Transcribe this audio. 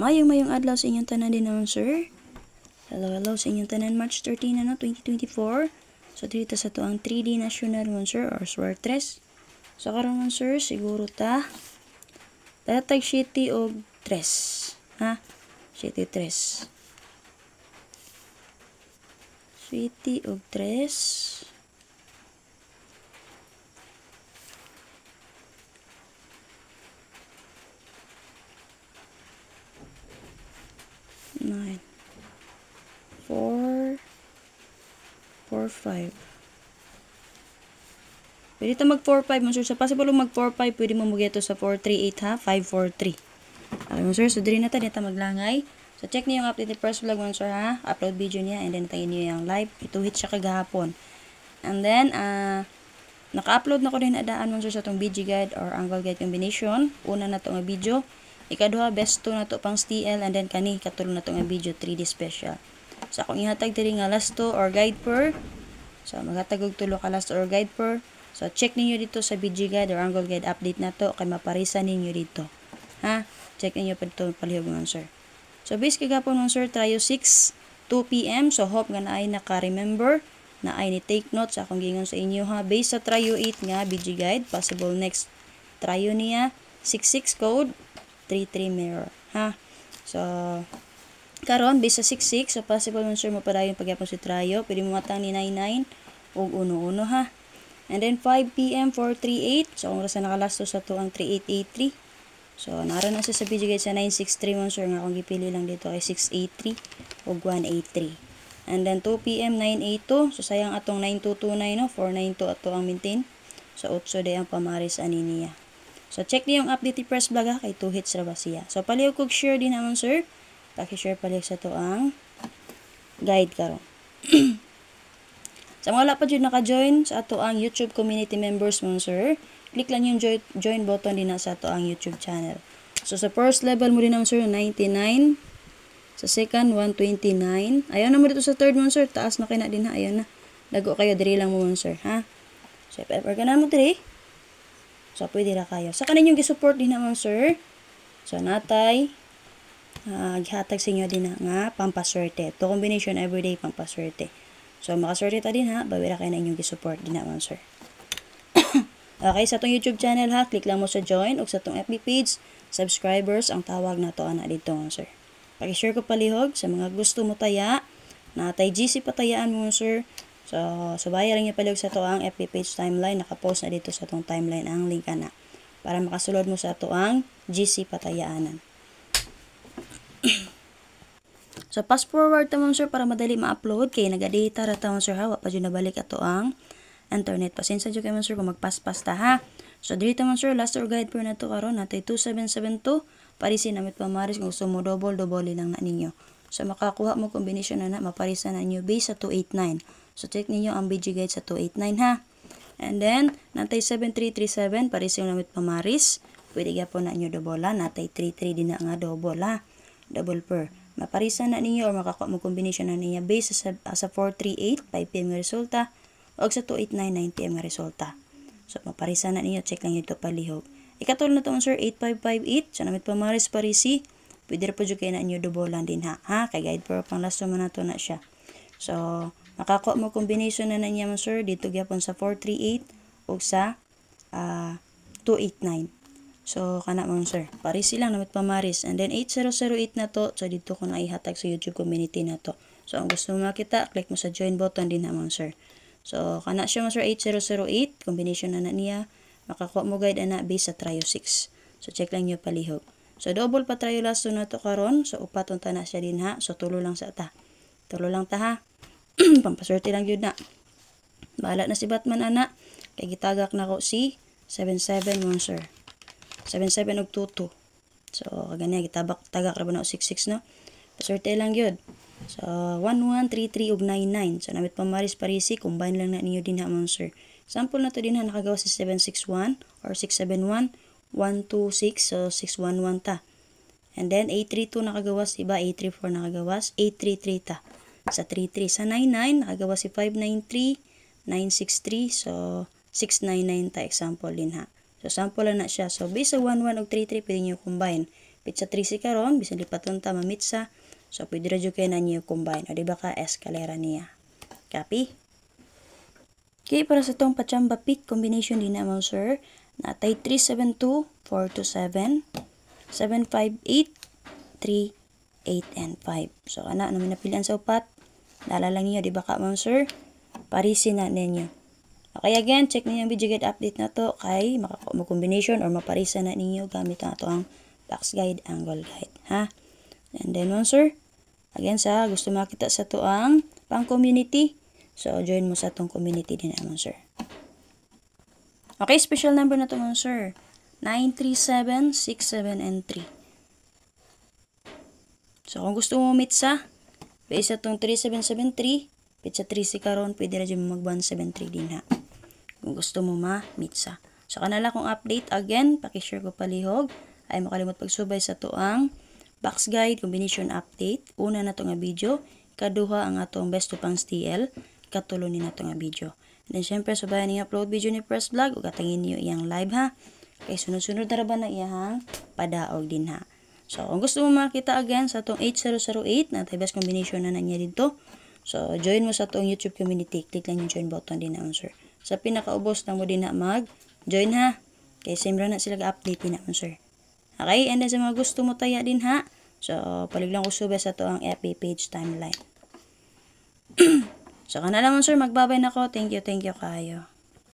Mayong adlaw sa inyong tanan din naman, sir. Hello sa inyong tanan, March 13, 2024. So, dito sa to ang 3D National man, sir, or SWR3. So, karon man, sir, siguro tatag city og 3. Ha? City 3. City og 3. Nine. 4, 4, 5. Pwede ito mag 4, 5 mo, sir. Sa possible mag 4, 5, pwede mo mag-ito sa 4, 3, 8, ha? 5, 4, 3. Alam mo, sir, so diri na ta, dito maglangay. So, check niyo yung updated first vlog mo, sir, ha? Upload video niya, and then tayo niyo yung live. Ito hit siya kagahapon. And then, naka-upload na ko din adaan mo, sir, sa itong BG guide or angle guide combination. Una na ito nga video. Ikaduha, best 2 na to pang STL, and then kani, katulong na to nga video, 3D special. So, akong ihatag diri nga last 2 or guide per. So, maghatag og tulo ka last or guide per. So, check ninyo dito sa BG guide or angle guide update na to, kay maparisan ninyo dito. Ha? Check ninyo pa dito palihog mo, sir. So, base kagapon mo, sir, tryo 6, 2 p.m. So, hope nga na ay naka-remember, na ay ni-take notes akong gingon sa inyo, ha? Base sa tryo 8 nga, BG guide, possible next tryo niya, 66 code, 33 mirror, ha? So, karon base sa 66, so possible man, sir, mapadayon pagyapon si tryo, pwede mo matang ni 99 ug 11, ha? And then 5 p.m. 438, so kung rasa nakalasto sa to ang 3883. So, naroon na siya sa BG guide sa 963 mo, sir, nga kung gipili lang dito ay 683 ug 183. And then 2 p.m. 982, so sayang atong 9229, no? 492 ato ang maintain. So, 8 day ang pamaris ani niya. So, check niyo yung updated press vlog, ha, kay 2 hits ra ba siya. So, palihog kog share din naman, sir. Paki-share palihog sa to ang guide karon. Sa mga wala pa dyan naka-join sa ato ang YouTube community members mo, sir, click lang yung join button din na sa ato ang YouTube channel. So, sa first level mo din naman, sir, 99. Sa second, 129. Ayaw na mo dito sa third mo, sir. Taas na kayo na din, ha. Ayaw na. Lago kayo, diri lang mo, sir, ha. So, if ever ka na mo diri, so, pwede na kayo. Sa kanin yung gisupport din naman, sir. So, natay, gihatag sa inyo din na nga, pampaswerte. To combination everyday, pampaswerte. So, makaswerte ta din, ha. Bawira kayo na inyong gisupport din naman, sir. Okay, sa itong YouTube channel, ha, click lang mo sa join o sa itong FB page, subscribers, ang tawag na to, ana, dito, sir. Pag-share ko palihog sa mga gusto mo taya, natay GC patayaan mo, sir. So, subaya lang niya palihog sa to ang FB page timeline. Nakapost na dito sa itong timeline ang link na para makasulod mo sa to ang GC patayaanan. So, fast forward tamon, sir, para madali ma-upload. Kaya nagadata ra tamon, sir, ha. Wa pa dyan nabalik ato ang internet. Pasensya dyan kayo, sir, kung magpas-pas ta, ha. So, dito tamon, sir, last or guide per na to karon natay 2772. Parisin namit pamaris kung gusto mo double lang na ninyo. So, makakuha mo kombinasyon na maparisan na ninyo base sa 289. So, check ninyo ang BG guide sa 289, ha. And then, natay 7337, parisin namit pamaris. Pwede ka po na ninyo double, ha. Natay 33 din na nga double, ha. Double per. Maparisan na ninyo or makakuha mo kombinasyon na ninyo base sa 438, 5 p.m. nga resulta, o sa 289, 9 p.m. nga resulta. So, maparisan na ninyo, check lang ito palihog. Ikatulad na ito, sir, 8558, sa namit pamaris parisi, pwede rin po dyan kayo na inyo dubolan din, ha. Kay guide per pang last naman na ito na siya. So, makakuha mo kombinasyon na niya, sir, dito gyapon sa 438 o sa 289. So, kana mo, sir. Parisi lang namit pamaris. And then, 8008 na to. So, dito ko na ihatag sa YouTube community na to. So, ang gusto mo makita, click mo sa join button din naman, sir. So, kana siya, sir, 8008. Combination na niya. Makakuha mo guide na base sa tryo 6. So, check lang nyo palihog. So, double pa tryo last na to karon. So, upaton ta na siya din, ha. So, tulo lang sa ta. Tulo lang ta, ha. Pampaswerte lang yun na. Bahala na si Batman, ana. Kay gitagak na ko si 77 mo, sir. 77 og 22. So, kaganya tagak ra ba na 66, no? Paswerte lang yun. So, 1133 og 99. So, namit pamaris parisi, combine lang na ninyo din, ha, mo, sir. Sample na to din, ha, nakagawa si 761 or 671, 126, so 611 ta. And then, 832 nakagawas, iba, 834 nakagawas, 833 ta. Sa 33, sa 99, nakagawa si 593, 963, so 699 ta, example din, ha. So, sample lang na siya. So, base sa 11 og 33, pwede nyo combine. Pitsa 13 karon, bisan lipaton ta mamitsa. So pwede ra jud kay na niyo combine. O di ba ka eskalera niya. Copy? Okay, para sa tong pachamba pick combination din naman sir. Natay 372, 427, 758, 3, 8, and 5. So ana naman napilian sa upat. Naalala lang niyo, di ba ka ma'am sir? Parisin na ninyo. Okay, again, check niyo yung video guide update na to kay combination or maparisa na ninyo gamit ang ato ang box guide, angle guide. Ha? And then ma'am sir, again sa gusto makita sa to ang pang community. So join mo sa tong community din naman sir. Okay, special number na to ma'am sir. 937, 67, and 3. So kung gusto mo meet sa base sa tong 3773, pitsa 3 karon, pwede ra dyan mag 173 din ha. Kung gusto mo ma-meet sa. So kanala kong update again, paki-share ko palihog. Ay makalimot pagsubay sa tuang box guide combination update. Una na to nga video, kaduha ang atong best to pangs TL, katulo ni na to nga video. And then syempre subayan ni upload video ni First Vlog ug katangin niyo iyang live ha. Kay sunod-sunod na ra ba na iyang padaog din ha. So kung gusto mo makita again sa atong 8008 na best combination na niya dito. So join mo sa atong YouTube community, click lang yung join button din na sir. Sa pinakaubos na mo din na mag-join ha. Kaya same na sila ga-update din naman sir. Okay, and then sa mga gusto mo taya din ha. So, palig lang ko subay sa to ang FB page timeline. So, kana naman sir, magbabay na ko. Thank you kayo.